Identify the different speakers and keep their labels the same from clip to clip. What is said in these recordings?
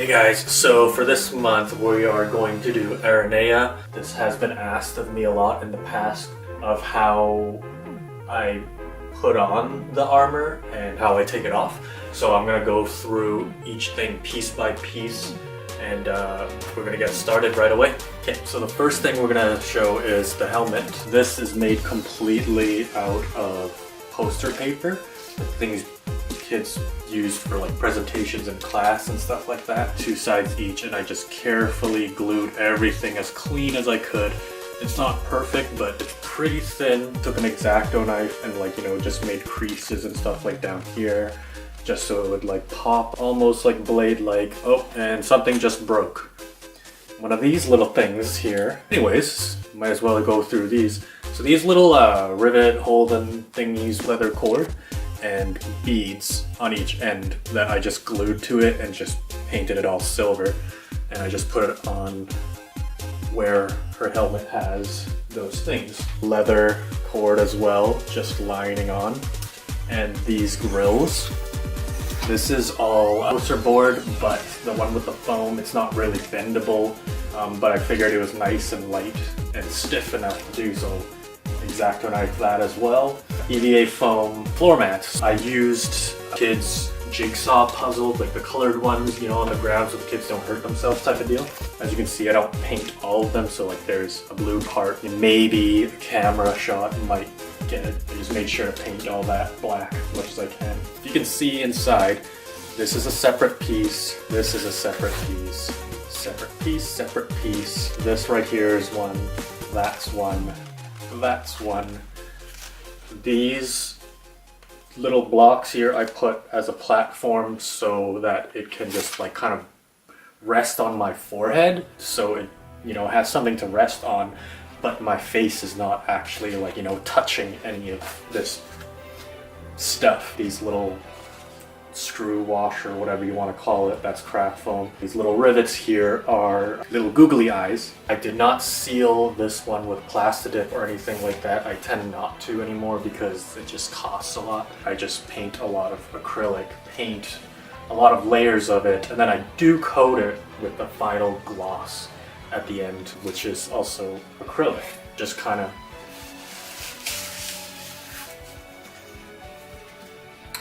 Speaker 1: guys, so for this month we are going to do Aranea. This has been asked of me a lot in the past of how I put on the armor and how I take it off. So I'm gonna go through each thing piece by piece and we're gonna get started right away. Okay, so the first thing we're gonna show is the helmet. This is made completely out of poster paper, the things kids use for like presentations in class and stuff like that. 2 sides each, and I just carefully glued everything as clean as I could. It's not perfect, but it's pretty thin. Took an X-Acto knife and just made creases and stuff like down here, just so it would like pop, almost like blade-like. Oh, and something just broke. One of these little things here. Anyways, might as well go through these. So these little rivet holding thingies, leather cord, and beads on each end that I just glued to it and just painted it all silver. And I just put it on where her helmet has those things. Leather cord as well, just lining on. And these grills. This is all poster board, but the one with the foam, it's not really bendable. But I figured it was nice and light and stiff enough to do so. X-Acto knife that as well. EVA foam floor mats. I used kids' jigsaw puzzles, like the colored ones, on the ground so the kids don't hurt themselves type of deal. As you can see, I don't paint all of them, so like there's a blue part, and maybe a camera shot might get it. I just made sure to paint all that black as much as I can. You can see inside, this is a separate piece, this is a separate piece, separate piece, separate piece. This right here is one, that's one, that's one. These little blocks here I put as a platform so that it can just like kind of rest on my forehead, so it has something to rest on, but my face is not actually like touching any of this stuff. These little screw washer, whatever you want to call it, that's craft foam. These little rivets here are little googly eyes. I did not seal this one with Plastidip or anything like that. I tend not to anymore because it just costs a lot. I just paint a lot of acrylic paint, a lot of layers of it, and then I do coat it with the final gloss at the end, which is also acrylic. Just kind of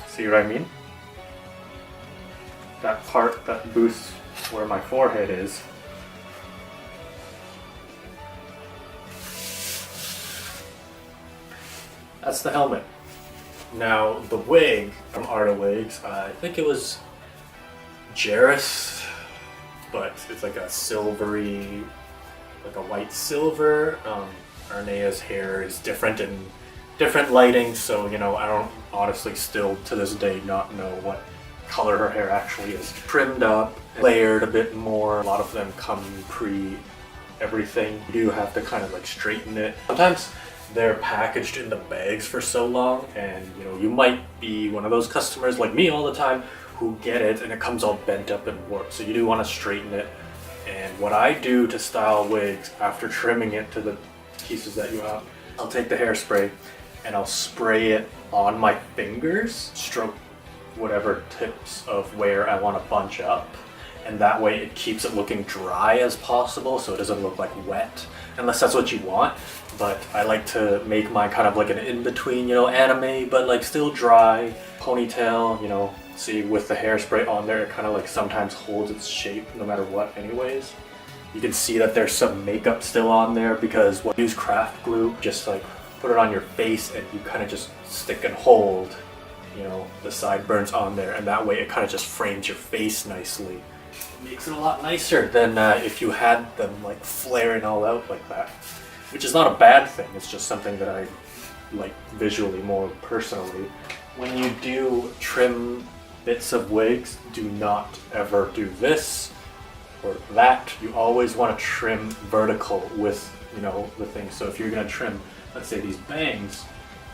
Speaker 1: see what I mean? That part that boosts where my forehead is. That's the helmet. Now the wig from Art of Wigs, I think it was Jarrus, but it's like a silvery, like a white silver. Arenea's hair is different in different lighting, so I don't honestly still to this day not know what color her hair actually is. Trimmed up, layered a bit more. A lot of them come pre everything. You do have to kind of like straighten it. Sometimes they're packaged in the bags for so long, and you might be one of those customers like me all the time who get it and it comes all bent up and warped. So you do want to straighten it. And what I do to style wigs after trimming it to the pieces that you have, I'll take the hairspray and I'll spray it on my fingers, stroke whatever tips of where I want to bunch up, and that way it keeps it looking dry as possible so it doesn't look like wet, unless that's what you want. But I like to make mine kind of like an in-between, anime, but like still dry. Ponytail, see with the hairspray on there, it kind of like sometimes holds its shape no matter what anyways. You can see that there's some makeup still on there because when you use craft glue, just like put it on your face and you kind of just stick and hold the sideburns on there, and that way it kind of just frames your face nicely. Makes it a lot nicer than if you had them like flaring all out like that, which is not a bad thing. It's just something that I like visually more personally. When you do trim bits of wigs, do not ever do this or that. You always want to trim vertical with the thing. So if you're going to trim, let's say these bangs,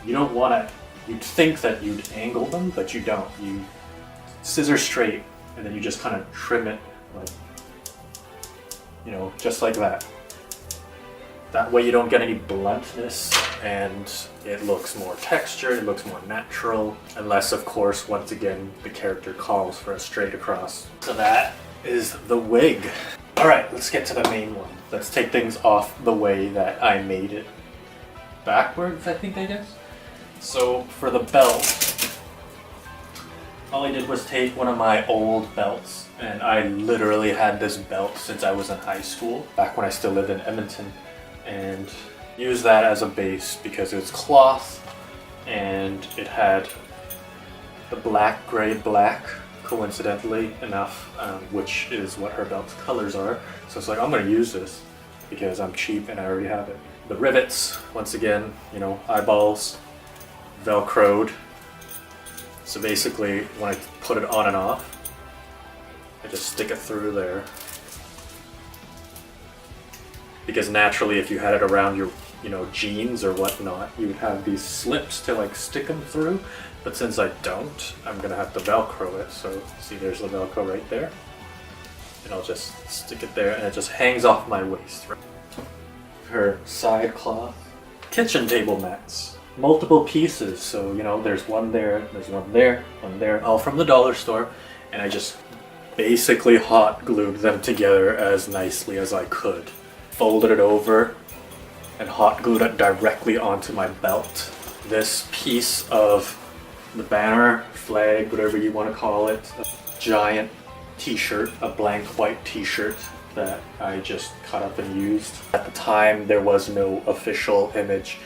Speaker 1: you don't want to, you'd think that you'd angle them, but you don't. You scissor straight, and then you just kind of trim it, like, just like that. That way you don't get any bluntness, and it looks more textured, it looks more natural, unless, of course, once again, the character calls for a straight across. So that is the wig. All right, let's get to the main one. Let's take things off the way that I made it. Backwards, I guess. So for the belt, all I did was take one of my old belts, and I literally had this belt since I was in high school, back when I still lived in Edmonton, and used that as a base because it was cloth and it had the black, gray, black, coincidentally enough, which is what her belt's colors are. So it's like, I'm gonna use this because I'm cheap and I already have it. The rivets, once again, you know, eyeballs, velcroed. So basically, when I put it on and off, I just stick it through there. Because naturally, if you had it around your, you know, jeans or whatnot, you would have these slips to like stick them through. But since I don't, I'm gonna have to Velcro it. So see, there's the Velcro right there. And I'll just stick it there and it just hangs off my waist. Her side cloth. Kitchen table mats. Multiple pieces, so you know, there's one there, there's one there, all from the dollar store, and I just basically hot glued them together as nicely as I could. Folded it over and hot glued it directly onto my belt. This piece of the banner, flag, whatever you want to call it, a giant t-shirt, a blank white t-shirt that I just cut up and used. At the time, there was no official image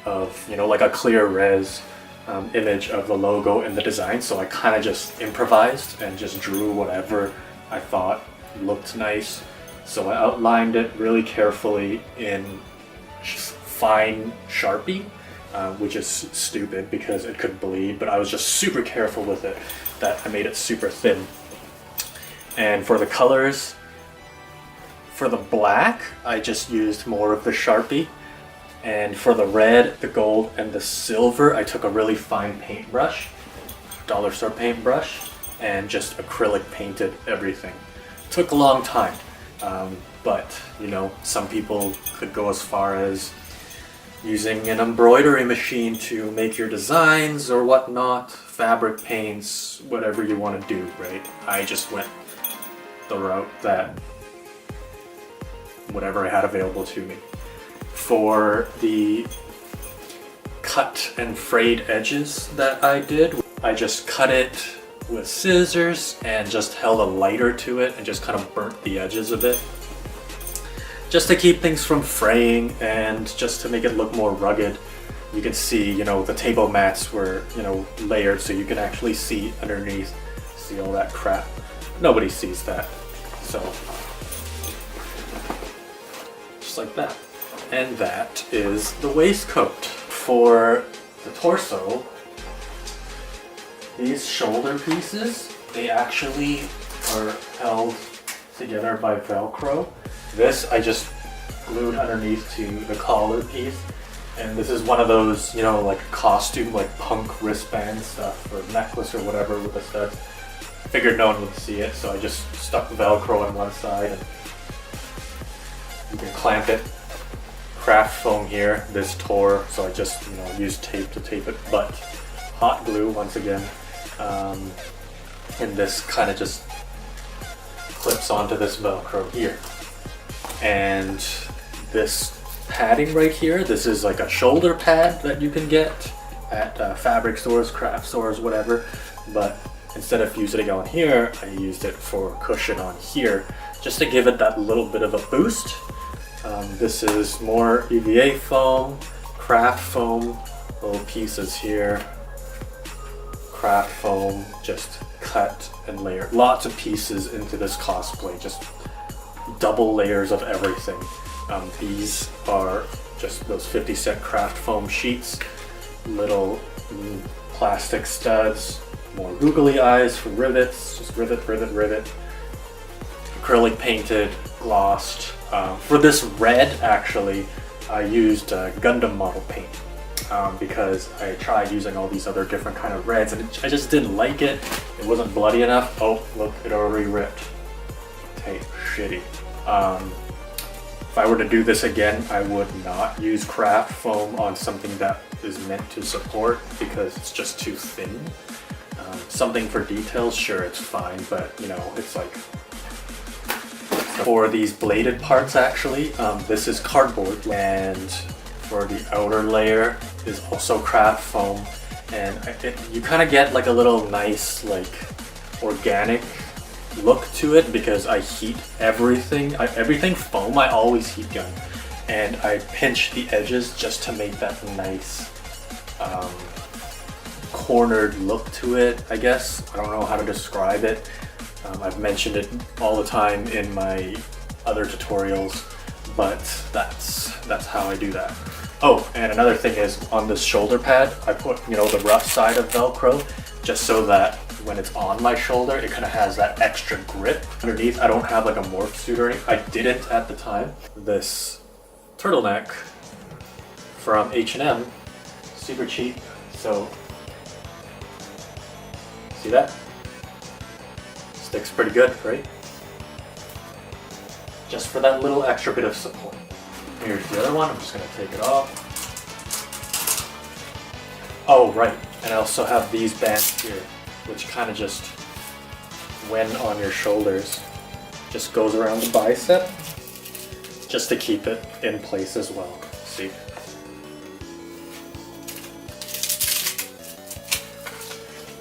Speaker 1: of, you know, like a clear res image of the logo and the design, so I kind of just improvised and just drew whatever I thought looked nice. So I outlined it really carefully in fine Sharpie, which is stupid because it could bleed, but I was just super careful with it that I made it super thin. And for the colors, for the black, I just used more of the Sharpie. And for the red, the gold, and the silver, I took a really fine paintbrush, dollar store paintbrush, and just acrylic painted everything. Took a long time, but you know, some people could go as far as using an embroidery machine to make your designs or whatnot, fabric paints, whatever you want to do, right? I just went the route that whatever I had available to me. For the cut and frayed edges that I did, I just cut it with scissors and just held a lighter to it and just kind of burnt the edges a bit. Just to keep things from fraying and just to make it look more rugged. You can see, you know, the table mats were, you know, layered so you can actually see underneath, see all that crap. Nobody sees that. So, just like that. And that is the waistcoat. For the torso, these shoulder pieces, they actually are held together by Velcro. This I just glued underneath to the collar piece. And this is one of those, you know, like costume, like punk wristband stuff or necklace or whatever with the studs. Figured no one would see it, so I just stuck Velcro on one side and you can clamp it. Craft foam here, this tore, so I just, you know, used tape to tape it, but hot glue once again, and this kind of just clips onto this Velcro here. And this padding right here, this is like a shoulder pad that you can get at fabric stores, craft stores, whatever, but instead of using it on here, I used it for cushion on here, just to give it that little bit of a boost. This is more EVA foam, craft foam, little pieces here, craft foam, just cut and layer. Lots of pieces into this cosplay, just double layers of everything. These are just those 50-cent craft foam sheets, little plastic studs, more googly eyes for rivets, just rivet, rivet, rivet, acrylic painted, glossed. For this red, actually, I used Gundam model paint because I tried using all these other different kind of reds and I just didn't like it. It wasn't bloody enough. Oh, look, it already ripped. Hey, shitty. If I were to do this again, I would not use craft foam on something that is meant to support because it's just too thin. Something for details, sure, it's fine, but you know, it's like For these bladed parts actually, this is cardboard, and for the outer layer is also craft foam, and you kind of get like a little nice like organic look to it because I heat everything. Everything foam, I always heat gun, and I pinch the edges just to make that nice cornered look to it, I guess. I don't know how to describe it. I've mentioned it all the time in my other tutorials, but that's how I do that. Oh, and another thing is on this shoulder pad, I put, you know, the rough side of Velcro just so that when it's on my shoulder, it kind of has that extra grip. Underneath, I don't have like a morph suit or anything. I didn't at the time. This turtleneck from H&M, super cheap. So, see that? Sticks pretty good, right? Just for that little extra bit of support. Here's the other one. I'm just gonna take it off. Oh, right. And I also have these bands here, which kind of just, when on your shoulders, just goes around the bicep, just to keep it in place as well. See?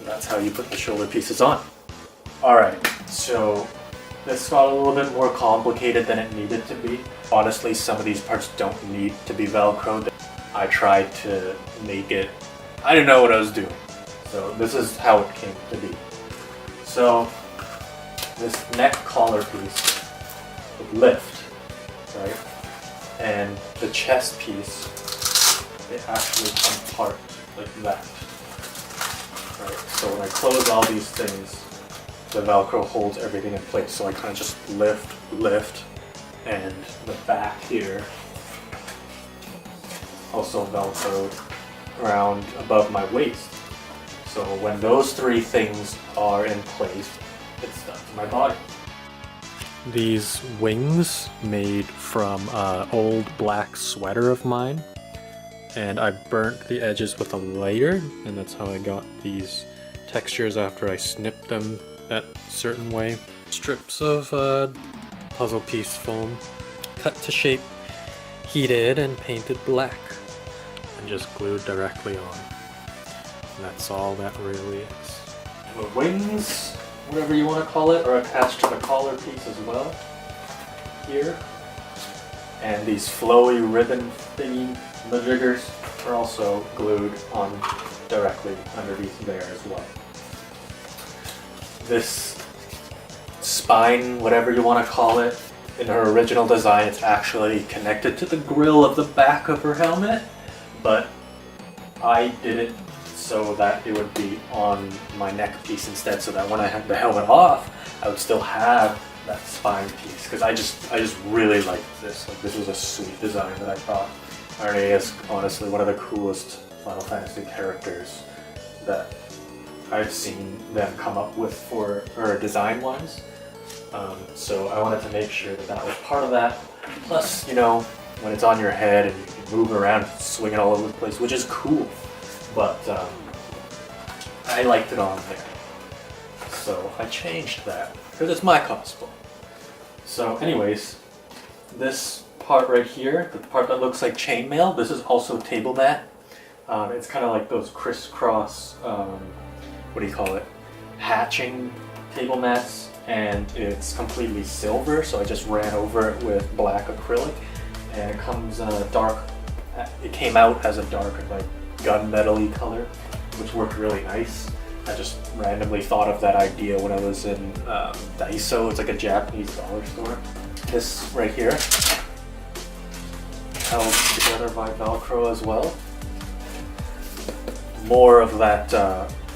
Speaker 1: That's how you put the shoulder pieces on. Alright, so this got a little bit more complicated than it needed to be. Honestly, some of these parts don't need to be Velcroed. I tried to make it, I didn't know what I was doing. So this is how it came to be. So this neck collar piece would lift, right? And the chest piece, they actually come apart like that. Right? So when I close all these things, the Velcro holds everything in place. So I kind of just lift, and the back here also Velcroed around above my waist. So when those three things are in place, it's stuck to my body. These wings made from an old black sweater of mine, and I burnt the edges with a lighter, and that's how I got these textures after I snipped them that certain way. Strips of puzzle piece foam, cut to shape, heated and painted black, and just glued directly on. And that's all that really is. The wings, whatever you want to call it, are attached to the collar piece as well, here. And these flowy ribbon thingy majiggers are also glued on directly underneath there as well. This spine, whatever you want to call it, in her original design, it's actually connected to the grill of the back of her helmet, but I did it so that it would be on my neck piece instead, so that when I had the helmet off, I would still have that spine piece, because I just really liked this. Like, this was a sweet design that I thought. Aranea is honestly one of the coolest Final Fantasy characters that I've seen them come up with for design-wise. So I wanted to make sure that that was part of that. Plus, you know, when it's on your head and you can move around, swing it all over the place, which is cool. But I liked it on there. So I changed that, because it's my cosplay. So anyways, this part right here, the part that looks like chainmail, this is also table mat. It's kind of like those crisscross, what do you call it, hatching table mats, and it's completely silver, so I just ran over it with black acrylic, and it comes dark, it came out as a dark like gunmetal-y color, which worked really nice. I just randomly thought of that idea when I was in Daiso. It's like a Japanese dollar store. This right here, held together by Velcro as well. More of that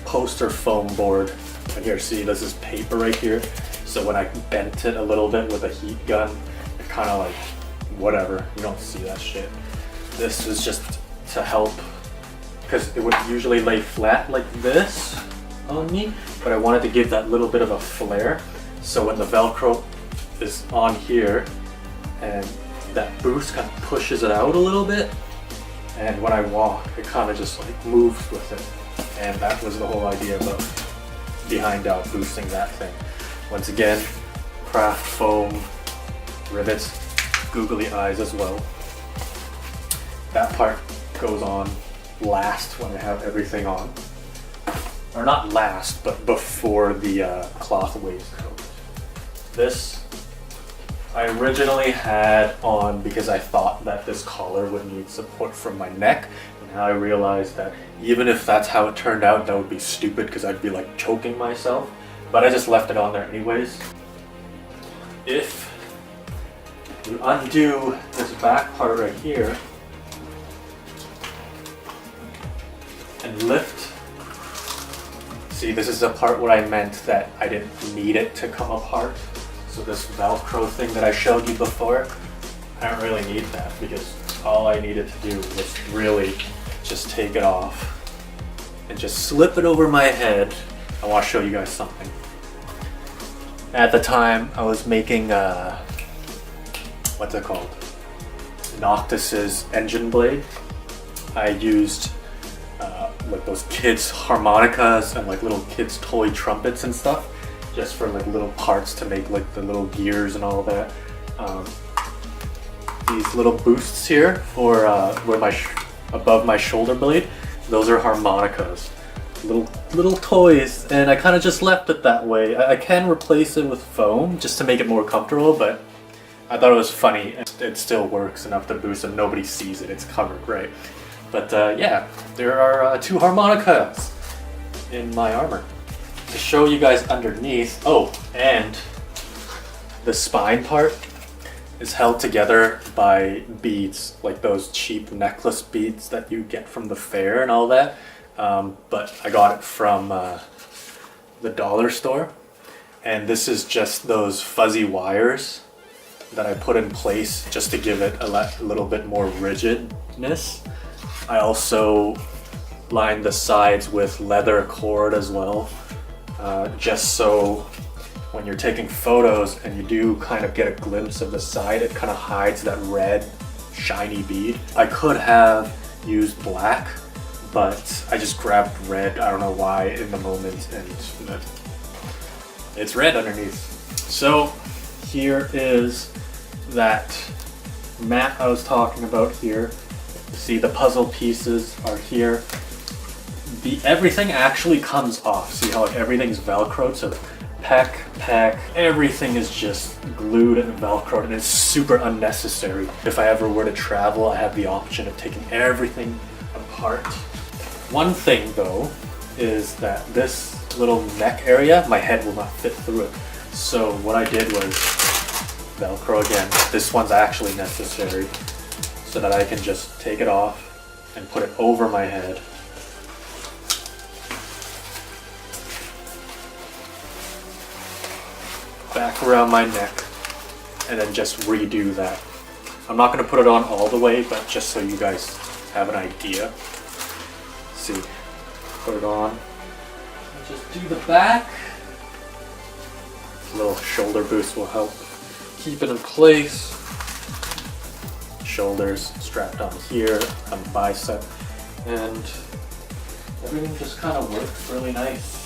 Speaker 1: poster foam board. And here, see, this is paper right here. So when I bent it a little bit with a heat gun, it kind of like, whatever, you don't see that shit. This was just to help, because it would usually lay flat like this on me, but I wanted to give that little bit of a flare. So when the Velcro is on here, and that boost kind of pushes it out a little bit, and when I walk, it kind of just like moves with it. And that was the whole idea behind boosting that thing. Once again, craft foam, rivets, googly eyes as well. That part goes on last when I have everything on. Or not last, but before the cloth waistcoat. This I originally had on because I thought that this collar would need support from my neck. And now I realized that even if that's how it turned out, that would be stupid because I'd be like choking myself. But I just left it on there anyways. If you undo this back part right here and lift, see, this is the part where I meant that I didn't need it to come apart. So this Velcro thing that I showed you before, I don't really need that because all I needed to do was really just take it off and just slip it over my head. I want to show you guys something. At the time, I was making, what's it called? Noctis's engine blade. I used like those kids' harmonicas and like little kids' toy trumpets and stuff, just for like little parts to make like the little gears and all that. These little boosts here for where above my shoulder blade, those are harmonicas. Little toys, and I kind of just left it that way. I can replace it with foam just to make it more comfortable, but I thought it was funny. It still works enough to boost and nobody sees it. It's covered, right? But yeah, there are 2 harmonicas in my armor. To show you guys underneath, oh, and the spine part is held together by beads, like those cheap necklace beads that you get from the fair and all that. But I got it from the dollar store, and this is just those fuzzy wires that I put in place just to give it a little bit more rigidness. I also lined the sides with leather cord as well, just so when you're taking photos and you do kind of get a glimpse of the side, it kind of hides that red shiny bead. I could have used black, but I just grabbed red, I don't know why, in the moment, and it's red underneath. So here is that mat I was talking about here. See, the puzzle pieces are here. Everything actually comes off. See how like everything's Velcroed? So pack, everything is just glued and Velcroed, and it's super unnecessary. If I ever were to travel, I have the option of taking everything apart. One thing though is that this little neck area, my head will not fit through it. So what I did was Velcro again. This one's actually necessary so that I can just take it off and put it over my head. Back around my neck, and then just redo that. I'm not going to put it on all the way, but just so you guys have an idea. See, put it on, and just do the back. A little shoulder boost will help keep it in place. Shoulders strapped on here, on the bicep, and everything just kind of works really nice.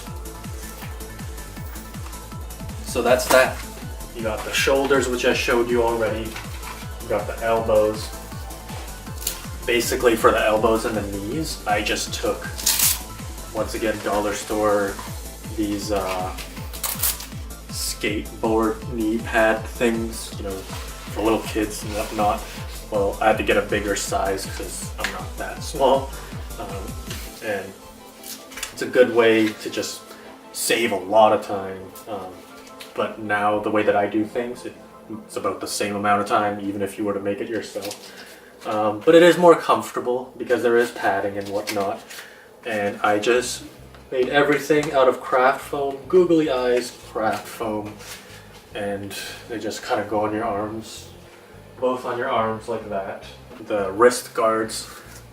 Speaker 1: So that's that. You got the shoulders, which I showed you already. You got the elbows. Basically for the elbows and the knees, I just took, once again, dollar store, these skateboard knee pad things, you know, for little kids and whatnot. Well, I had to get a bigger size because I'm not that small. And it's a good way to just save a lot of time. But now the way that I do things, it's about the same amount of time, even if you were to make it yourself. But it is more comfortable because there is padding and whatnot. And I just made everything out of craft foam, googly eyes craft foam. And they just kind of go on your arms, both on your arms like that. The wrist guards,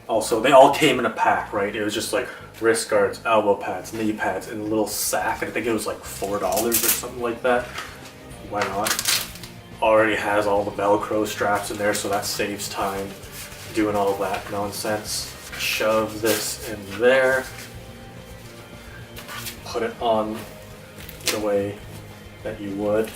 Speaker 1: also, they all came in a pack, right? It was just like wrist guards, elbow pads, knee pads in a little sack. I think it was like $4 or something like that. Why not? Already has all the Velcro straps in there, so that saves time doing all that nonsense. Shove this in there. Put it on the way that you would.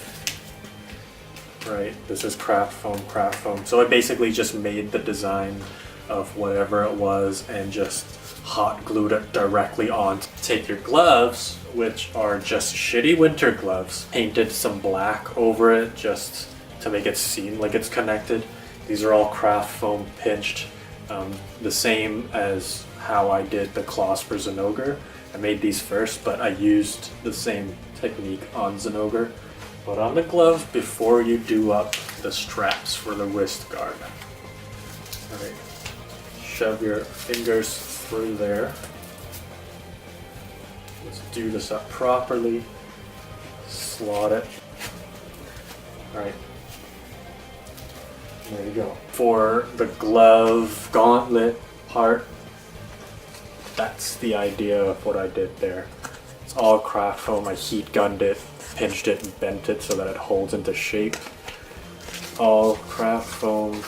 Speaker 1: right? This is craft foam, craft foam. So I basically just made the design of whatever it was and just hot glued it directly on. Take your gloves, which are just shitty winter gloves, painted some black over it just to make it seem like it's connected. These are all craft foam pinched, the same as how I did the claws for Zinogre. I made these first, but I used the same technique on Zinogre. Put on the gloves before you do up the straps for the wrist guard. Alright, shove your fingers through there. Let's do this up properly. Slot it. Alright. There you go. For the glove gauntlet part, that's the idea of what I did there. It's all craft foam. I heat gunned it, pinched it, and bent it so that it holds into shape. All craft foam,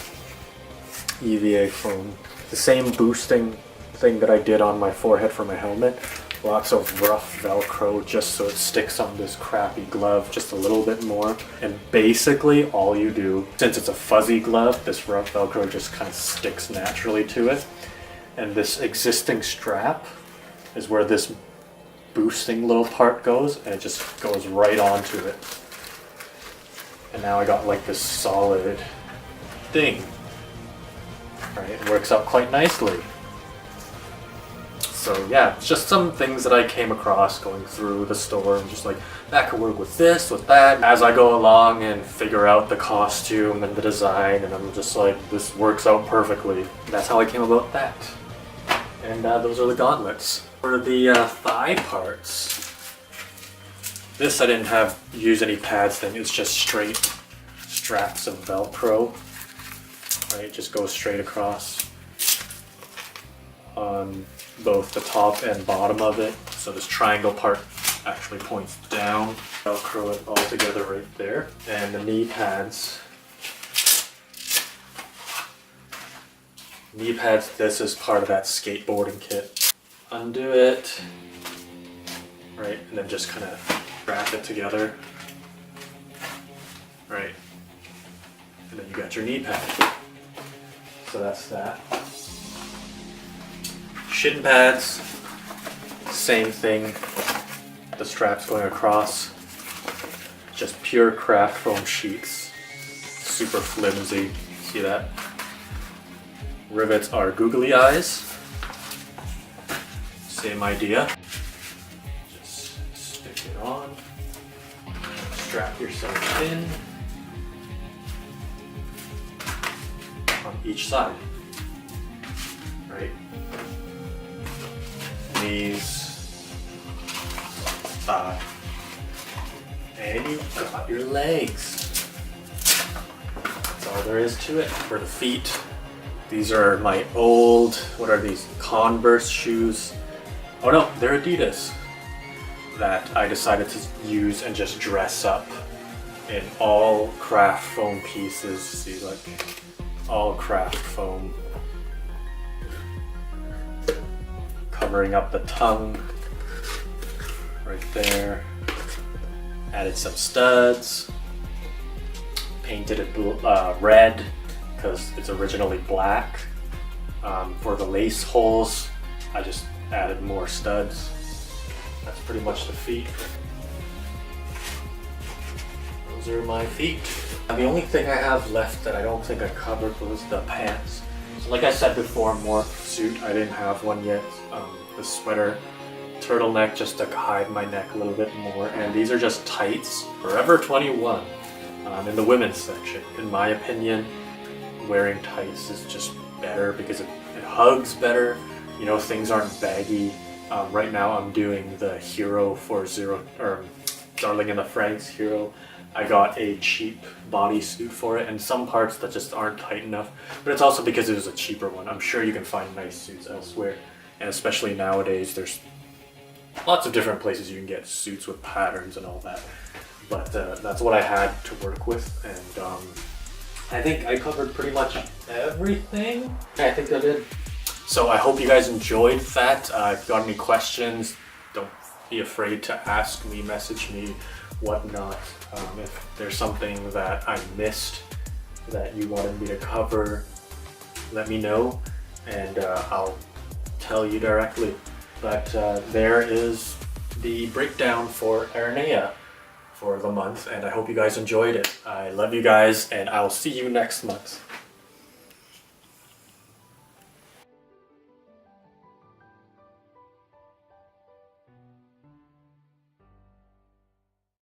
Speaker 1: EVA foam. The same boosting thing that I did on my forehead for my helmet. Lots of rough Velcro just so it sticks on this crappy glove just a little bit more. And basically all you do, since it's a fuzzy glove, this rough Velcro just kind of sticks naturally to it. And this existing strap is where this boosting little part goes, and it just goes right onto it. And now I got like this solid thing. Right, it works out quite nicely. So yeah, it's just some things that I came across going through the store. I'm just like, that could work with this, with that. As I go along and figure out the costume and the design, and I'm just like, this works out perfectly. That's how I came about that. And those are the gauntlets. For the thigh parts, this I didn't use any pads thing. It's just straight straps of Velcro. Right, just goes straight across on both the top and bottom of it. So this triangle part actually points down. Velcro it all together right there. And the knee pads. Knee pads, this is part of that skateboarding kit. Undo it, right, and then just kind of wrap it together, right, and then you got your knee pad. So that's that. Shin pads, same thing, the straps going across, just pure craft foam sheets, super flimsy, see that? Rivets are googly eyes. Same idea. Just stick it on. Strap yourself in. On each side. Right? Knees. Thigh. And you've got your legs. That's all there is to it. For the feet, these are my old, what are these, Converse shoes. Oh no, they're Adidas that I decided to use and just dress up in all craft foam pieces. See, like all craft foam. Covering up the tongue right there. Added some studs. Painted it red because it's originally black. For the lace holes, I just added more studs. That's pretty much the feet. Those are my feet. The only thing I have left that I don't think I covered was the pants. So like I said before, more suit. I didn't have one yet. The sweater, turtleneck just to hide my neck a little bit more. And these are just tights. Forever 21 in the women's section. In my opinion, wearing tights is just better because it hugs better. You know, things aren't baggy. Right now I'm doing the Hero for Darling in the Franxx Hero. I got a cheap bodysuit for it and some parts that just aren't tight enough. But it's also because it was a cheaper one. I'm sure you can find nice suits elsewhere. And especially nowadays, there's lots of different places you can get suits with patterns and all that. But that's what I had to work with. And I think I covered pretty much everything. I think I did. So I hope you guys enjoyed that. If you got any questions, don't be afraid to ask me, message me, whatnot. If there's something that I missed that you wanted me to cover, let me know and I'll tell you directly. But there is the breakdown for Aranea for the month, and I hope you guys enjoyed it. I love you guys, and I'll see you next month.